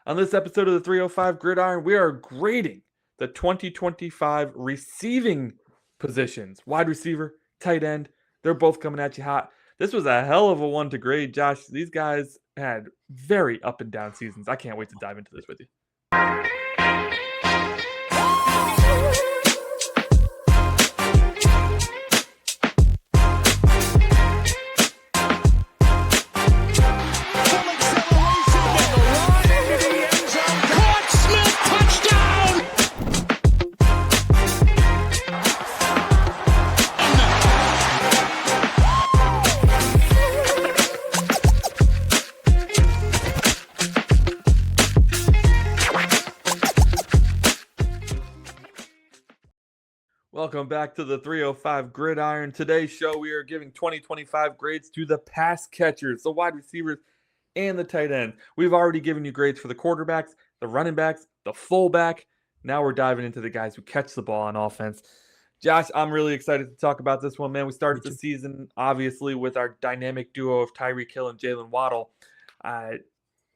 On this episode of the 305 Gridiron, we are grading the 2025 receiving positions. Wide receiver, tight end, they're both coming at you hot. This was a hell of a one to grade, Josh. These guys had very up and down seasons. I can't wait to dive into this with you. Welcome back to the 305 Gridiron. Today's show, we are giving 2025 grades to the pass catchers, the wide receivers, and the tight end. We've already given you grades for the quarterbacks, the running backs, the fullback. Now we're diving into the guys who catch the ball on offense. Josh, I'm really excited to talk about this one, man. We started the season, obviously, with our dynamic duo of Tyreek Hill and Jalen Waddle.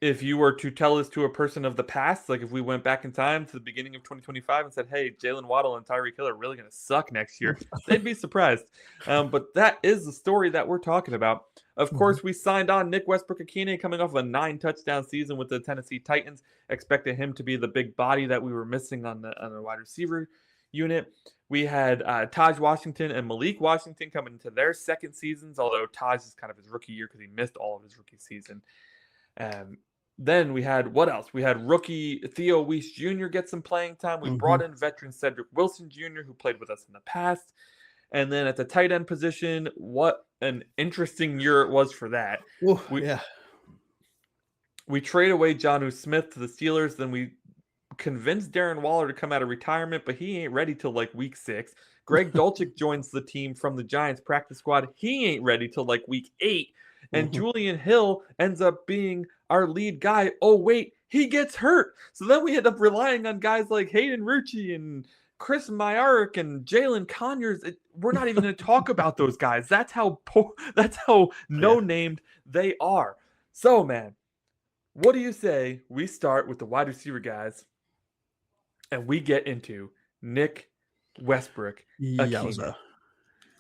If you were to tell this to a person of the past, like if we went back in time to the beginning of 2025 and said, hey, Jalen Waddle and Tyreek Hill are really going to suck next year, they'd be surprised. But that is the story that we're talking about. Of course, we signed on Nick Westbrook-Ikhine coming off of a 9-touchdown season with the Tennessee Titans, expecting him to be the big body that we were missing on the wide receiver unit. We had Taj Washington and Malik Washington coming into their second seasons, although Taj is kind of his rookie year because he missed all of his rookie season. Then we had, what else? We had rookie Theo Weiss Jr. get some playing time. We brought in veteran Cedric Wilson Jr., who played with us in the past. And then at the tight end position, what an interesting year it was for that. Ooh, we trade away Jonnu Smith to the Steelers. Then we convinced Darren Waller to come out of retirement, but he ain't ready till like week 6. Greg Dulcich joins the team from the Giants practice squad. He ain't ready till like week 8. And Julian Hill ends up being our lead guy. Oh, wait, he gets hurt. So then we end up relying on guys like Hayden Rucci and Chris Myarick and Jalen Conyers. We're not even going to talk about those guys. That's how no-named they are. So, man, what do you say we start with the wide receiver guys and we get into Nick Westbrook-Ikhine?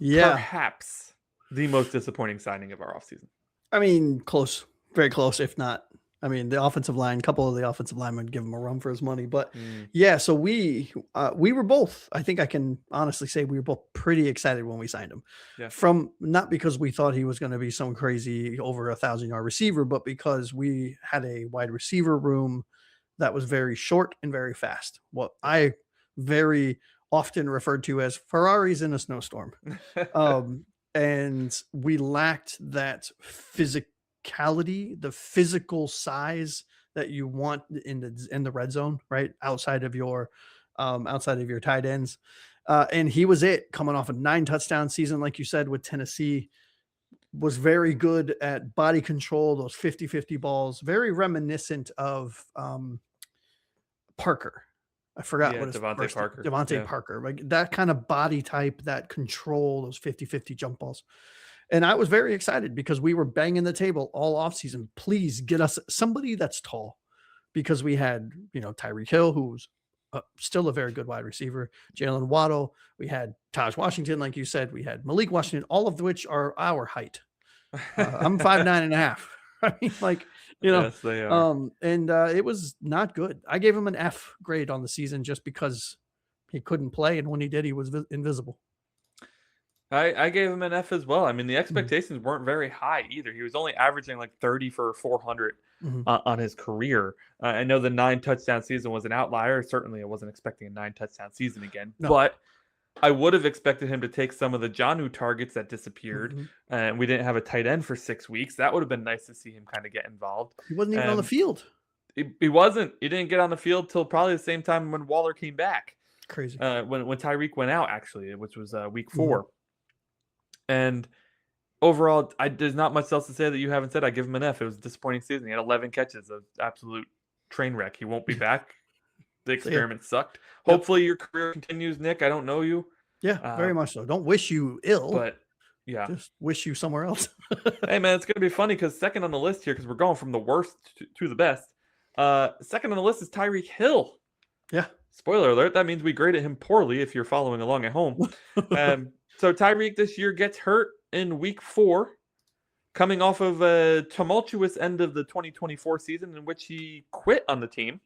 Perhaps the most disappointing signing of our offseason. I mean, close, very close, if not. I mean, the offensive line, a couple of the offensive linemen give him a run for his money. But yeah, so we were both, I think I can honestly say we were both pretty excited when we signed him. Yeah. From not because we thought he was going to be some crazy over 1,000-yard receiver, but because we had a wide receiver room that was very short and very fast. What I very often referred to as Ferraris in a snowstorm. And we lacked that physicality, the physical size that you want in the red zone, right? Outside of your tight ends. And he was it coming off a 9-touchdown season, like you said, with Tennessee. Was very good at body control, those 50-50 balls, very reminiscent of Parker. I forgot what his first Parker. Devontae Parker, like that kind of body type, that control, those 50-50 jump balls. And I was very excited because we were banging the table all offseason. Please get us somebody that's tall, because we had, Tyreek Hill, who's still a very good wide receiver, Jalen Waddle. We had Taj Washington, like you said. We had Malik Washington, all of which are our height. I'm 5'9.5". I mean, like, yes, they are. And it was not good. I gave him an F grade on the season just because he couldn't play, and when he did, he was invisible. I gave him an F as well. I mean, the expectations weren't very high either. He was only averaging like 30 for 400 on his career. I know the 9-touchdown season was an outlier. Certainly, I wasn't expecting a 9-touchdown season again, but I would have expected him to take some of the Jonnu targets that disappeared, and we didn't have a tight end for 6 weeks. That would have been nice to see him kind of get involved. He wasn't even on the field. He wasn't. He didn't get on the field till probably the same time when Waller came back. Crazy. When Tyreek went out, actually, which was week 4. And overall, there's not much else to say that you haven't said. I give him an F. It was a disappointing season. He had 11 catches, an absolute train wreck. He won't be back. The experiment sucked. Hopefully your career continues, Nick. I don't know you. Yeah, very much so. Don't wish you ill. But yeah, just wish you somewhere else. Hey, man, it's going to be funny because second on the list here, because we're going from the worst to the best. Second on the list is Tyreek Hill. Yeah. Spoiler alert, that means we graded him poorly if you're following along at home. So Tyreek this year gets hurt in week 4, coming off of a tumultuous end of the 2024 season in which he quit on the team.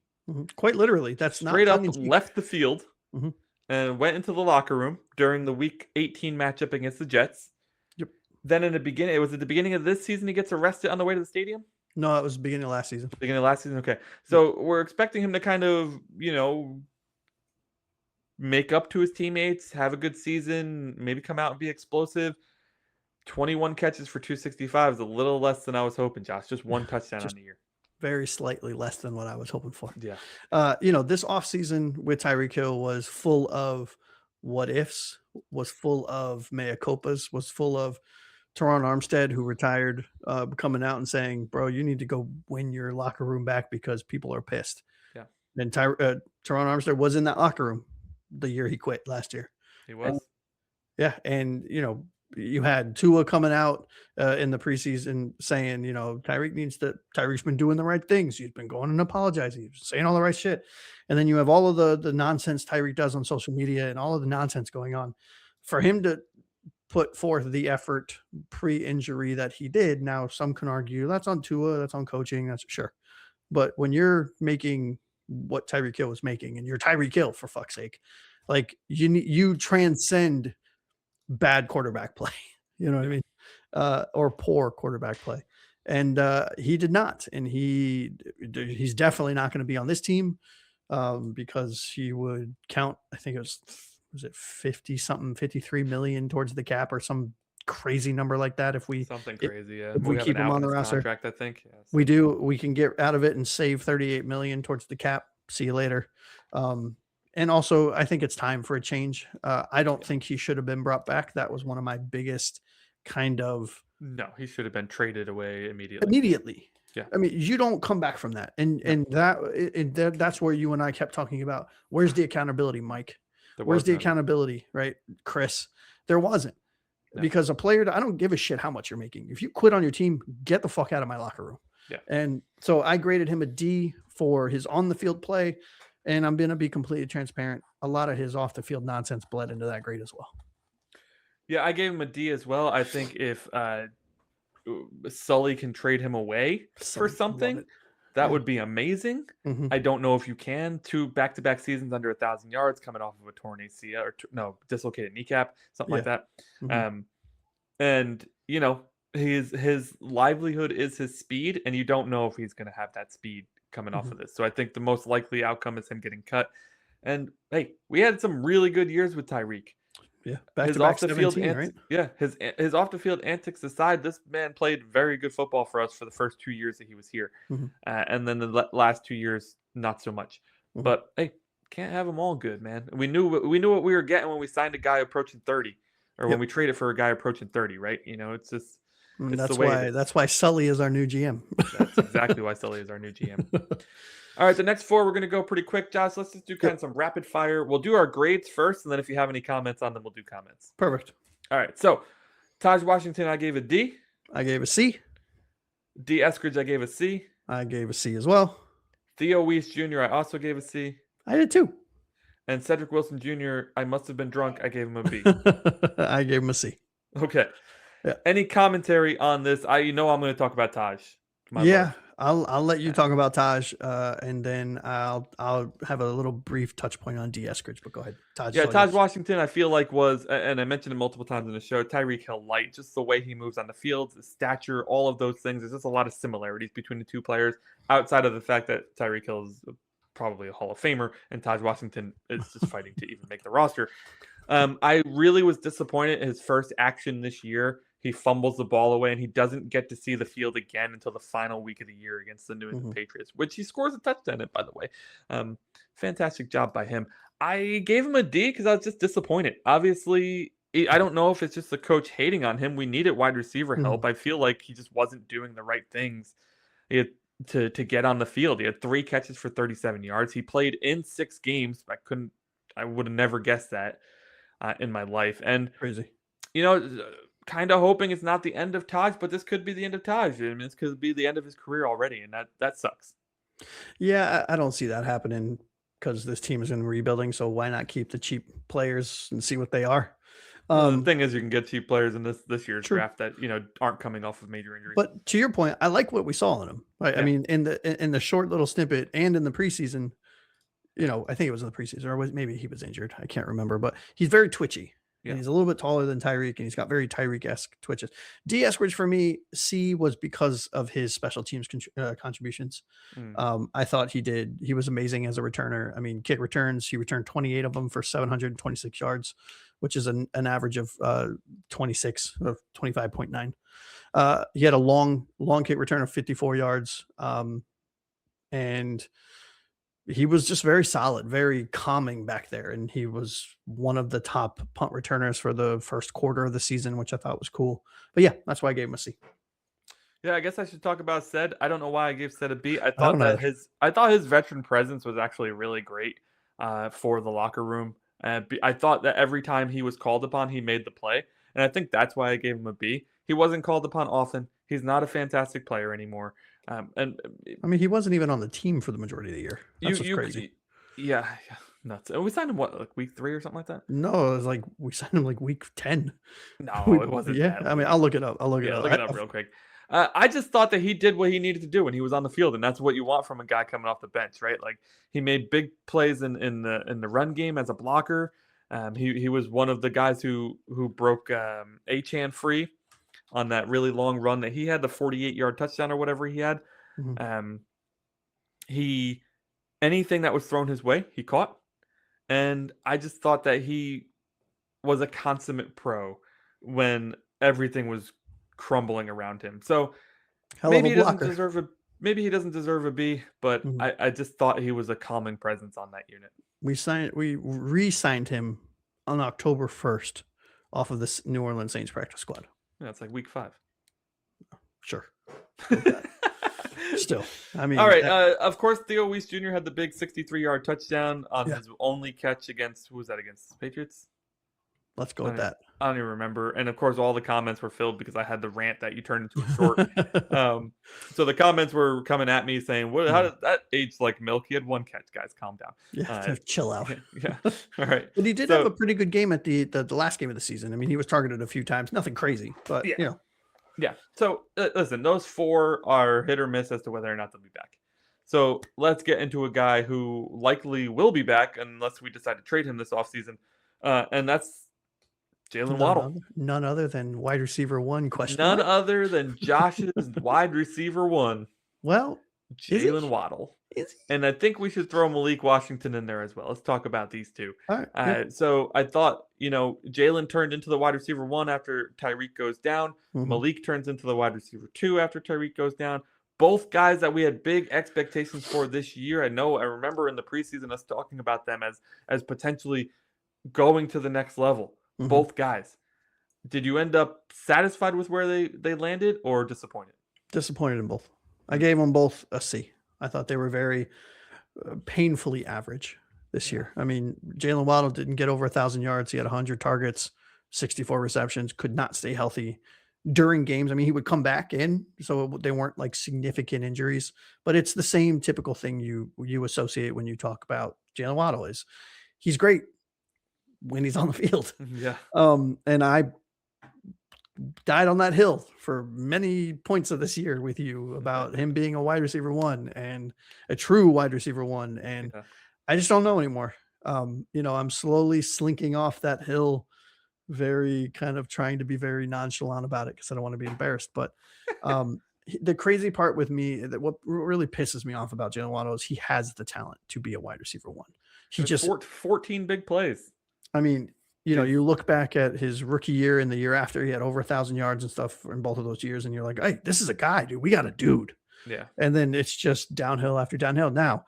Quite literally. That's straight not up left the field and went into the locker room during the week 18 matchup against the Jets. Yep. Then it was at the beginning of this season he gets arrested on the way to the stadium? No, it was the beginning of last season. Beginning of last season, okay. So we're expecting him to kind of, make up to his teammates, have a good season, maybe come out and be explosive. 21 catches for 265 is a little less than I was hoping, Josh. Just one touchdown on the year. Very slightly less than what I was hoping for. Yeah. This offseason with Tyreek Hill was full of what ifs, was full of mea culpas, was full of Teron Armstead, who retired, coming out and saying, bro, you need to go win your locker room back because people are pissed. Yeah. And Teron Armstead was in that locker room the year he quit last year. He was. And you had Tua coming out in the preseason saying, Tyreek's been doing the right things. He's been going and apologizing. He's saying all the right shit. And then you have all of the nonsense Tyreek does on social media and all of the nonsense going on. For him to put forth the effort pre-injury that he did, now some can argue that's on Tua, that's on coaching, that's sure. But when you're making what Tyreek Hill was making, and you're Tyreek Hill, for fuck's sake, like you transcend bad quarterback play, you know what I mean? Or poor quarterback play. And he did not. And he's definitely not going to be on this team because he would count, I think was it 50 something, 53 million towards the cap or some crazy number like that. If we keep him on the roster, contract, I think we can get out of it and save 38 million towards the cap. See you later. And also, I think it's time for a change. I don't think he should have been brought back. That was one of my biggest kind of. No, he should have been traded away immediately. Yeah. I mean, you don't come back from that. And that's where you and I kept talking about, where's the accountability, Mike? Where's the accountability, right, Chris? There wasn't. No. Because a player, I don't give a shit how much you're making. If you quit on your team, get the fuck out of my locker room. Yeah. And so I graded him a D for his on the field play. And I'm going to be completely transparent. A lot of his off the field nonsense bled into that grade as well. Yeah, I gave him a D as well. I think if Sully can trade him away for something, that would be amazing. Mm-hmm. I don't know if you can. 2 back-to-back seasons under 1,000 yards coming off of a torn ACL dislocated kneecap, something like that. Mm-hmm. And his livelihood is his speed, and you don't know if he's going to have that speed coming off of this. So I think the most likely outcome is him getting cut. And hey, we had some really good years with Tyreek. Yeah, his off the field, right? Yeah, his off the field antics aside, this man played very good football for us for the first 2 years that he was here, and then the last 2 years not so much. Mm-hmm. But hey, can't have them all good, man. We knew what we were getting when we signed a guy approaching 30, or when we traded for a guy approaching 30, right? It's just that's why Sully is our new GM. That's exactly why Sully is our new GM. All right, the next 4 we're going to go pretty quick, Josh. Let's just do kind of some rapid fire. We'll do our grades first, and then if you have any comments on them, we'll do comments. Perfect. All right, so Taj Washington, I gave a D. I gave a C. D. Eskridge, I gave a C. I gave a C as well. Theo Weiss Jr., I also gave a C. I did too. And Cedric Wilson Jr., I must have been drunk. I gave him a B. I gave him a C. Okay. Yeah. Any commentary on this? I'm going to talk about Taj. I'll let you talk about Taj, and then I'll have a little brief touch point on D. Eskridge, but go ahead. Taj Washington, I feel like was, and I mentioned it multiple times in the show, Tyreek Hill light, just the way he moves on the field, the stature, all of those things. There's just a lot of similarities between the two players, outside of the fact that Tyreek Hill is probably a Hall of Famer, and Taj Washington is just fighting to even make the roster. I really was disappointed in his first action this year. He fumbles the ball away, and he doesn't get to see the field again until the final week of the year against the New England Patriots, which he scores a touchdown in, by the way. Fantastic job by him. I gave him a D because I was just disappointed. Obviously, I don't know if it's just the coach hating on him. We needed wide receiver help. I feel like he just wasn't doing the right things to get on the field. He had 3 catches for 37 yards. He played in 6 games. I would have never guessed that in my life. And crazy. Kind of hoping it's not the end of Taj, but this could be the end of Taj. I mean, this could be the end of his career already, and that sucks. Yeah, I don't see that happening because this team is in rebuilding. So why not keep the cheap players and see what they are? Well, the Um, thing is, you can get cheap players in this year's True. draft that aren't coming off of major injuries. But to your point, I like what we saw in him. Right? I Yeah, mean, in the short little snippet and in the preseason, I think it was in the preseason, or maybe he was injured. I can't remember, but he's very twitchy and yeah. he's a little bit taller than Tyreek and he's got very Tyreek-esque twitches. D Eskridge for me, C was because of his special teams contributions. Mm. I thought he was amazing as a returner. I mean, kick returns, he returned 28 of them for 726 yards, which is an average of 26 or 25.9. He had a long kick return of 54 yards. And he was just very solid, very calming back there. And he was one of the top punt returners for the first quarter of the season, which I thought was cool. But yeah, that's why I gave him a C. Yeah, I guess I should talk about Sed. I don't know why I gave Sed a B. I don't either. I thought his veteran presence was actually really great for the locker room. I thought that every time he was called upon, he made the play, and I think that's why I gave him a B. He wasn't called upon often. He's not a fantastic player anymore. And I mean, he wasn't even on the team for the majority of the year. you That's what's you crazy. yeah, yeah, nuts. And we signed him what, like week 3 or something like that? No, it was like we signed him like week 10. No, it wasn't Yeah, that I mean, late. I'll look it up. I'll look it Yeah, up. look it up real quick. I just thought that he did what he needed to do when he was on the field, and that's what you want from a guy coming off the bench, right? Like he made big plays in the run game as a blocker. He was one of the guys who broke Achan free on that really long run that he had, the 48-yard touchdown or whatever he had. Mhm. Um, he anything that was thrown his way, he caught, and I just thought that he was a consummate pro when everything was crumbling around him. So Hell of maybe a he doesn't blocker. deserve a maybe he doesn't deserve a B, but Mhm. I just thought he was a calming presence on that unit. We re-signed him on October 1st off of the New Orleans Saints practice squad. Yeah, it's like week 5. Sure. Go with that. Still, I All mean, right. Of course, Theo Weiss Jr. had the big 63-yard touchdown on yeah, his only catch against who was that against? The Patriots? let's go I with don't, that. I don't even remember. And of course, all the comments were filled because I had the rant that you turned into a short. So the comments were coming at me saying, "What? How Mhm. did that age like milk? He had one catch, guys. Calm down." Yeah, Uh, chill out. yeah. All right. But he did have a So pretty good game at the last game of the season. I mean, he was targeted a few times, nothing crazy, but yeah, yeah. So listen, those 4 are hit or miss as to whether or not they'll be back. So let's get into a guy who likely will be back unless we decide to trade him this offseason. And that's Jalen Waddle. none other than wide receiver one question None mark. other than Josh's wide receiver 1, Well, is he? Jalen Waddle. Is he? And I think we should throw Malik Washington in there as well. Let's talk about these two. All right. Yeah. So I thought, Jalen turned into the wide receiver 1 after Tyreek goes down. Mhm. Malik turns into the wide receiver 2 after Tyreek goes down. Both guys that we had big expectations for this year. I remember in the preseason us talking about them as potentially going to the next level. Mhm. Both guys. Did you end up satisfied with where they landed or disappointed? Disappointed in both. I Mm, gave them both a C. I thought they were very painfully average this yeah. year. I mean, Jalen Waddle didn't get over 1,000 yards. He had 100 targets, 64 receptions, could not stay healthy during games. I mean, he would come back in, so they weren't like significant injuries, but it's the same typical thing you associate when you talk about Jalen Waddle is he's great when he's on the field. Yeah. And I died on that hill for many points of this year with you about him being a wide receiver 1 and a true wide receiver 1. And Yeah. I just don't know anymore. I'm slowly slinking off that hill, very kind of trying to be very nonchalant about it because I don't want to be embarrassed. But the crazy part with me, that what really pisses me off about Jalen Waddle is he has the talent to be a wide receiver 1. He There's just, 14 big plays. I mean, Jeez. you look back at his rookie year and the year after, he had over 1,000 yards and stuff in both of those years, and you're like, hey, this is a guy, dude. We got a dude. Yeah. And then it's just downhill after downhill. Now,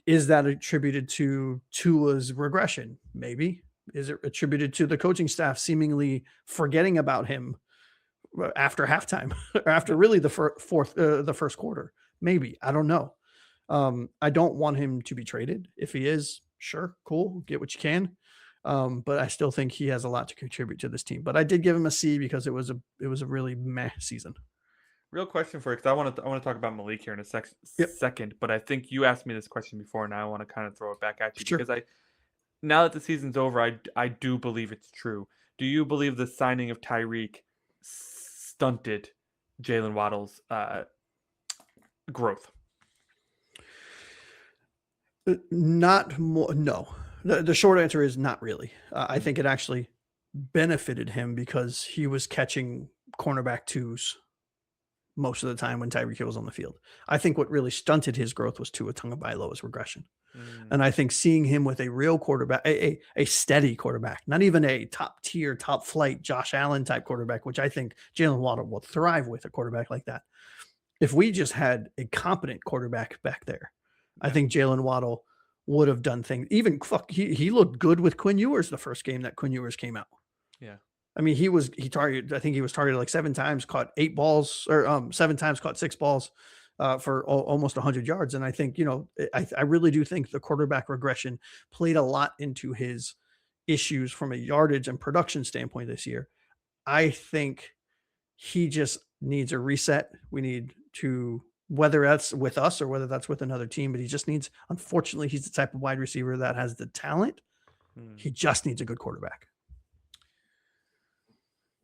is that attributed to Tua's regression? Maybe. Is it attributed to the coaching staff seemingly forgetting about him after halftime or after really the the first quarter? Maybe. I don't know. I don't want him to be traded. If he is, sure, cool, get what you can. But I still think he has a lot to contribute to this team. But I did give him a C because it was a really meh season. Real question for you, because I want to talk about Malik here in a Yep. second, but I think you asked me this question before, and I want to kind of throw it back at you Sure. because now that the season's over, I do believe it's true. Do you believe the signing of Tyreek stunted Jalen Waddle's growth? Not more. No. The short answer is not really. I Mm. think it actually benefited him because he was catching cornerback twos most of the time when Tyreek Hill was on the field. I think what really stunted his growth was Tua Tagovailoa's regression. Mm. And I think seeing him with a real quarterback, a steady quarterback, not even a top tier, top flight Josh Allen type quarterback, which I think Jalen Waddle will thrive with a quarterback like that. If we just had a competent quarterback back there, I Yeah. think Jalen Waddle would have done things. Even he looked good with Quinn Ewers the first game that Quinn Ewers came out. Yeah. I mean, he targeted. I think he was targeted like 7 times, caught 8 balls, or 7 times, caught 6 balls for almost 100 yards. And I think I really do think the quarterback regression played a lot into his issues from a yardage and production standpoint this year. I think he just needs a reset. We need to, whether that's with us or whether that's with another team, but he just needs. Unfortunately, he's the type of wide receiver that has the talent. Mm. He just needs a good quarterback.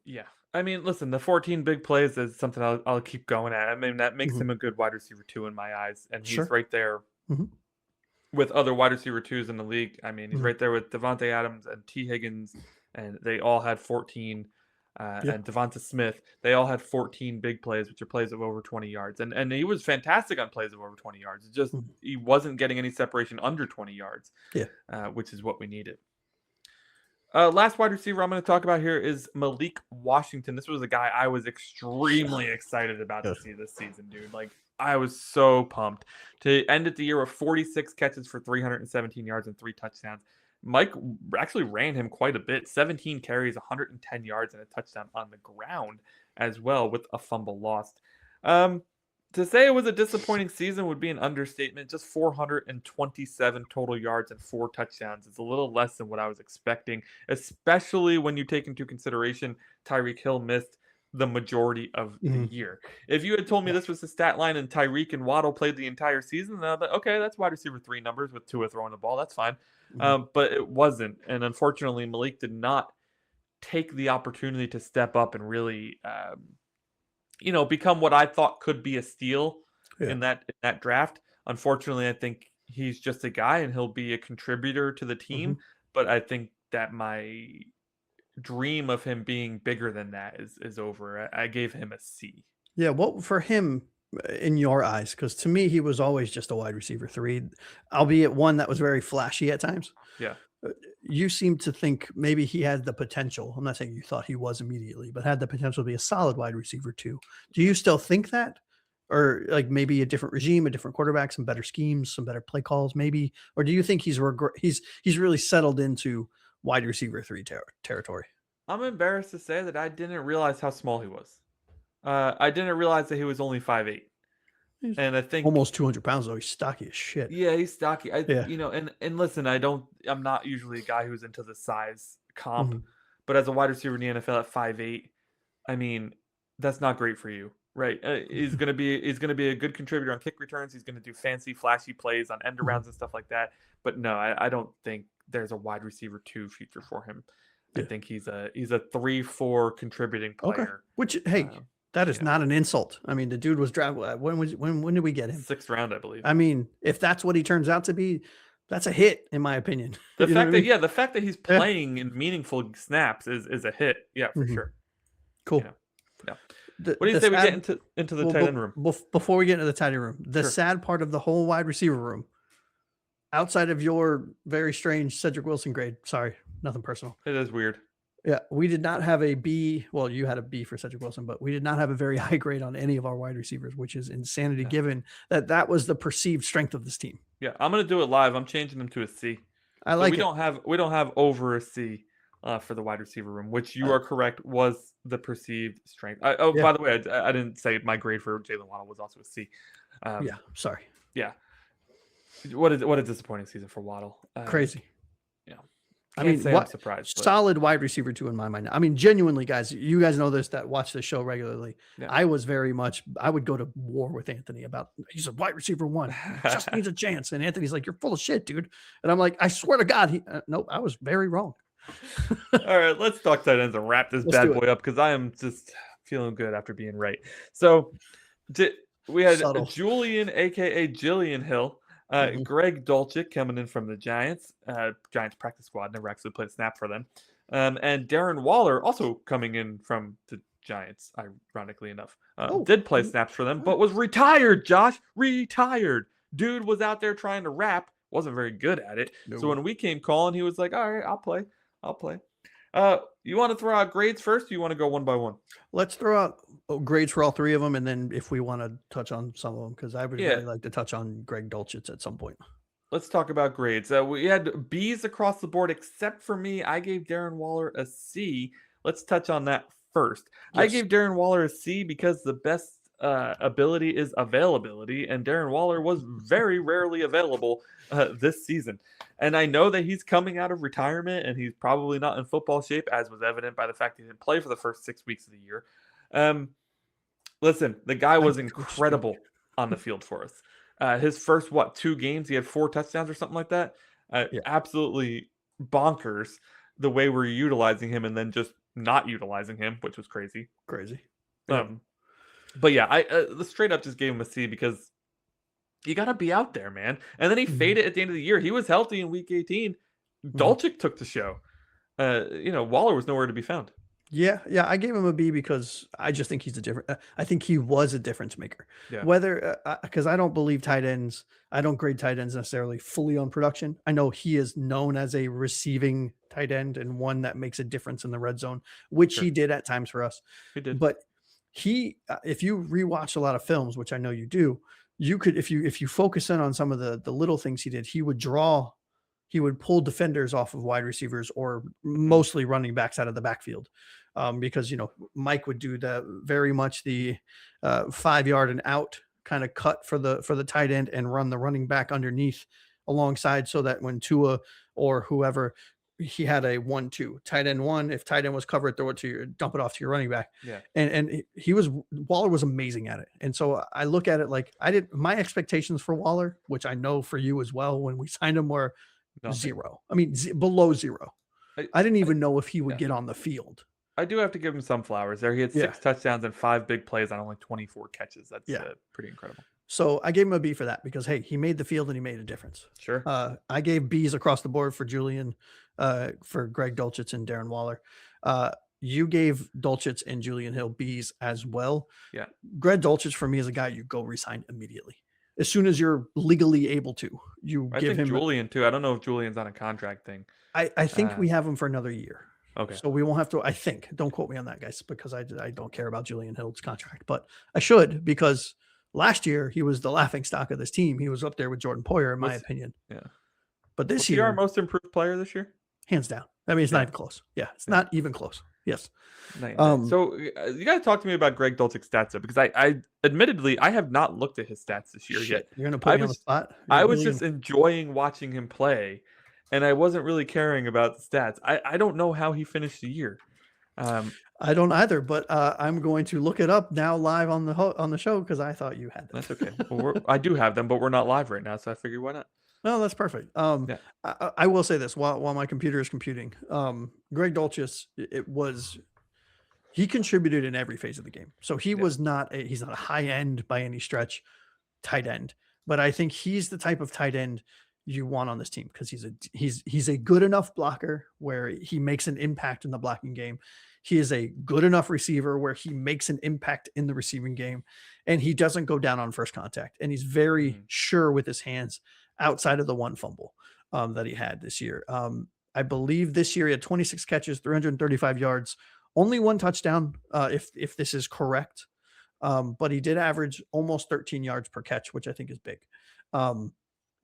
Yeah. I mean, listen, the 14 big plays is something I'll keep going at. I mean, that makes Mhm. him a good wide receiver too in my eyes, and he's Sure. right there Mhm. with other wide receiver twos in the league. I mean, he's Mhm. right there with Devontae Adams and T. Higgins, and they all had 14. Yeah. And Devonta Smith, they all had 14 big plays, which are plays of over 20 yards. And he was fantastic on plays of over 20 yards. It's just Mhm. he wasn't getting any separation under 20 yards, Yeah. which is what we needed. Last wide receiver I'm going to talk about here is Malik Washington. This was a guy I was extremely excited about to Good. see this season, dude. Like, I was so pumped to end at the year with 46 catches for 317 yards and 3 touchdowns. Mike actually ran him quite a bit, 17 carries, 110 yards, and a touchdown on the ground as well with a fumble lost. To say it was a disappointing season would be an understatement. Just 427 total yards and 4 touchdowns. It's a little less than what I was expecting, especially when you take into consideration Tyreek Hill missed the majority of the Mhm. year. If you had told me Yeah. this was the stat line and Tyreek and Waddle played the entire season, then I'd be like, okay, that's wide receiver 3 numbers with Tua throwing the ball. That's fine. Mhm. But it wasn't. And unfortunately, Malik did not take the opportunity to step up and really become what I thought could be a steal Yeah. in that draft. Unfortunately, I think he's just a guy and he'll be a contributor to the Mhm. team. But I think that my dream of him being bigger than that is over. I gave him a C. Yeah. What for him in your eyes? Because to me, he was always just a wide receiver 3, albeit one that was very flashy at times. Yeah. Uh, You seem to think maybe he had the potential. I'm not saying you thought he was immediately, but had the potential to be a solid wide receiver 2. Do you still think that? Or like maybe a different regime, a different quarterback, some better schemes, some better play calls, maybe? Or do you think he's really settled into wide receiver 3 territory? I'm embarrassed to say that I didn't realize how small he was. I didn't realize that he was only 5'8". He's And I think almost 200 pounds, though. He's stocky as shit. yeah, he's stocky. Yeah. And listen, I'm not usually a guy who's into the size comp, Mhm. but as a wide receiver in the NFL at 5'8", I mean, that's not great for you, right? He's gonna be a good contributor on kick returns. He's gonna do fancy, flashy plays on end Mhm. arounds and stuff like that. But no, I don't think there's a wide receiver 2 future for him. I Yeah. think he's a 3-4 contributing Okay. player. Which, hey, Uh, that you is know, not an insult. I mean, the dude was drafted. When did we get him? 6th round, I believe. I mean, if that's what he turns out to be, that's a hit in my opinion. The You know what fact I that mean? yeah, the fact that he's Yeah. playing in meaningful snaps is a hit. Yeah, for Mhm. sure. You Cool. know. Yeah. The What do you the say we get sad into the well, tight end room? before we get into the tight end room, the Sure. sad part of the whole wide receiver room, outside of your very strange Cedric Wilson grade, sorry, nothing personal. It is weird. Yeah, we did not have a B. Well, you had a B for Cedric Wilson, but we did not have a very high grade on any of our wide receivers, which is insanity Yeah. given that was the perceived strength of this team. Yeah, I'm gonna do it live. I'm changing them to a C. I So we like it. don't have we don't have over a C for the wide receiver room, which you Uh, are correct was the perceived strength. Oh, yeah, by the way, I didn't say my grade for Jalen Waddle was also a C. yeah. Um, Sorry, yeah. What a disappointing season for Waddle. crazy. Yeah. I Can't mean, say I'm what surprised, but solid wide receiver 2 in my mind. I mean, genuinely, guys, you guys know this that watch the show regularly. yeah. I was very much I would go to war with Anthony about he's a wide receiver 1. He just needs a chance. And Anthony's like, "You're full of shit, dude." And I'm like, "I swear to God, nope, I was very wrong." All right, let's talk tight ends and wrap this Let's bad do it. boy up because I am just feeling good after being right. So we had Subtle. Julian, aka Jillian Hill, Mhm. Greg Dulcich coming in from the Giants. Giants practice squad, never actually played a snap for them. And Darren Waller also coming in from the Giants, ironically enough. Oh, Did play snaps for them, but was retired, Josh. Retired. Dude was out there trying to rap, wasn't very good at it. So no. when we came calling, he was like, all right, I'll play. I'll play. You want to throw out grades first? Or you want to go one by one? Let's throw out grades for all 3 of them, and then if we want to touch on some of them, because I would Yeah, really like to touch on Greg Dulcich at some point. let's talk about grades. We had B's across the board, except for me. I gave Darren Waller a C. Let's touch on that first. I Yes. gave Darren Waller a C because the best ability is availability, and Darren Waller was very rarely available this season. And I know that he's coming out of retirement, and he's probably not in football shape, as was evident by the fact he didn't play for the first 6 weeks of the year. Um, Listen, the guy was incredible on the field for us. His first 2 games, he had 4 touchdowns or something like that. Yeah, Absolutely bonkers the way we're utilizing him and then just not utilizing him, which was crazy. crazy. Yeah. Um, but yeah, I straight up just gave him a C because you got to be out there, man. And then he Mhm. faded at the end of the year. He was healthy in week 18. Mhm. Dolchik took the show. Waller was nowhere to be found. Yeah, yeah, I gave him a B because I just think he's a different. I think he was a difference maker. Yeah, Whether because I don't believe tight ends, I don't grade tight ends necessarily fully on production. I know he is known as a receiving tight end and one that makes a difference in the red zone, which sure. he did at times for us. He did. But if you rewatch a lot of films, which I know you do, you could if you focus in on some of the little things he did, he would pull defenders off of wide receivers or Mhm. mostly running backs out of the backfield. Because Mike would do very much the 5 yard and out kind of cut for the tight end and run the running back underneath alongside so that when Tua or whoever he had a 1-2 tight end 1, if tight end was covered, throw it to your dump it off to your running back. Yeah. And he was Waller was amazing at it. And so I look at it like my expectations for Waller, which I know for you as well when we signed him, were Nothing. 0. I mean, below 0. I, I didn't I, even know if he would yeah. get on the field. I do have to give him some flowers there. He had Yeah. 6 touchdowns and 5 big plays on only 24 catches. That's Yeah. pretty incredible. So I gave him a B for that because, hey, he made the field and he made a difference. Sure. I gave B's across the board for Julian, for Greg Dulcich and Darren Waller. You gave Dulcich and Julian Hill B's as well. Yeah. Greg Dulcich for me is a guy you go resign immediately. As soon as you're legally able to, you I give think him. Julian too. I don't know if Julian's on a contract thing. I think we have him for another year. Okay. So we won't have to, I think, don't quote me on that, guys, because I don't care about Julian Hill's contract, but I should because last year he was the laughing stock of this team. He was up there with Jordan Poyer, in my opinion. Yeah. But this Was he our year, most improved player this year? hands down. I mean, it's not even close. Yeah, it's not even close. Yes. So you got to talk to me about Greg Dulcich's stats though, because I admittedly I have not looked at his stats this year yet. You're gonna put me on the spot. I was just enjoying watching him play, and I wasn't really caring about the stats. I don't know how he finished the year. I don't either, but I'm going to look it up now live on the show because I thought you had them. That's okay. Well, I do have them, but we're not live right now, so I figured why not. No, that's perfect. Yeah. I will say this while my computer is computing. Greg Dulcich, he contributed in every phase of the game. So he's not a high end by any stretch tight end, but I think he's the type of tight end you want on this team because he's a good enough blocker where he makes an impact in the blocking game. He is a good enough receiver where he makes an impact in the receiving game, and he doesn't go down on first contact. And he's very sure with his hands outside of the one fumble that he had this year. I believe this year he had 26 catches, 335 yards, only 1 touchdown, if this is correct. But he did average almost 13 yards per catch, which I think is big.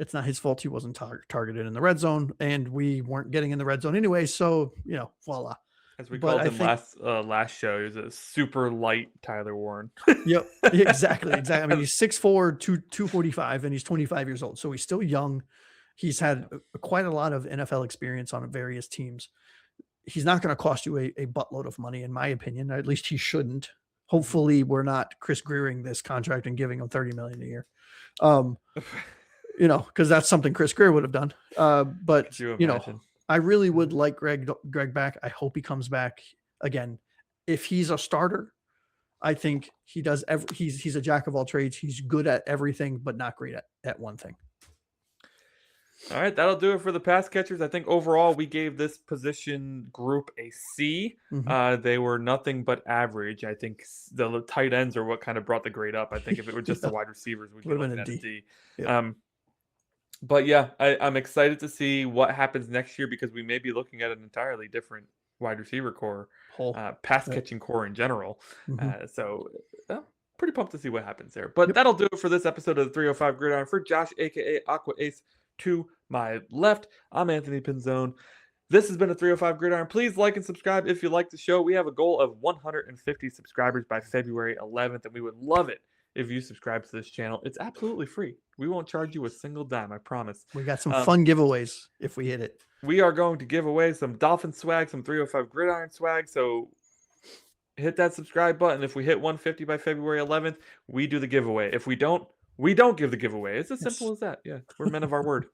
It's not his fault he wasn't targeted in the red zone, and we weren't getting in the red zone anyway. So, voila. As we called him last show, he was a super light Tyler Warren. Yep, exactly. I mean, he's 6'4", 245, and he's 25 years old. So he's still young. He's had quite a lot of NFL experience on various teams. He's not going to cost you a buttload of money, in my opinion. At least he shouldn't. Hopefully, we're not Chris Greering this contract and giving him $30 million a year. Because that's something Chris Greer would have done. But I really would like Greg back. I hope he comes back again. If he's a starter, I think he does. He's a jack of all trades. He's good at everything, but not great at one thing. All right, that'll do it for the pass catchers. I think overall we gave this position group a C. They were nothing but average. I think the tight ends are what kind of brought the grade up. I think if it were just the wide receivers, we'd be looking at a D. Yeah. But yeah, I'm excited to see what happens next year because we may be looking at an entirely different wide receiver core, pass catching core in general. So pretty pumped to see what happens there. But that'll do it for this episode of the 305 Gridiron. For Josh, aka Aqua Ace, to my left, I'm Anthony Pinzone. This has been a 305 Gridiron. Please like and subscribe if you like the show. We have a goal of 150 subscribers by February 11th, and we would love it if you subscribe to this channel. It's absolutely free. We won't charge you a single dime, I promise. We got some fun giveaways if we hit it. We are going to give away some Dolphins swag, some 305 Gridiron swag, so hit that subscribe button. If we hit 150 by February 11th, we do the giveaway. If we don't give the giveaway. It's as simple as that. Yeah, we're men of our word.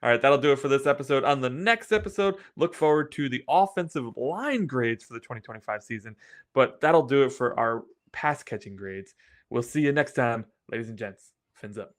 All right, that'll do it for this episode. On the next episode, look forward to the offensive line grades for the 2025 season. But that'll do it for our pass catching grades. We'll see you next time, ladies and gents. Fins up.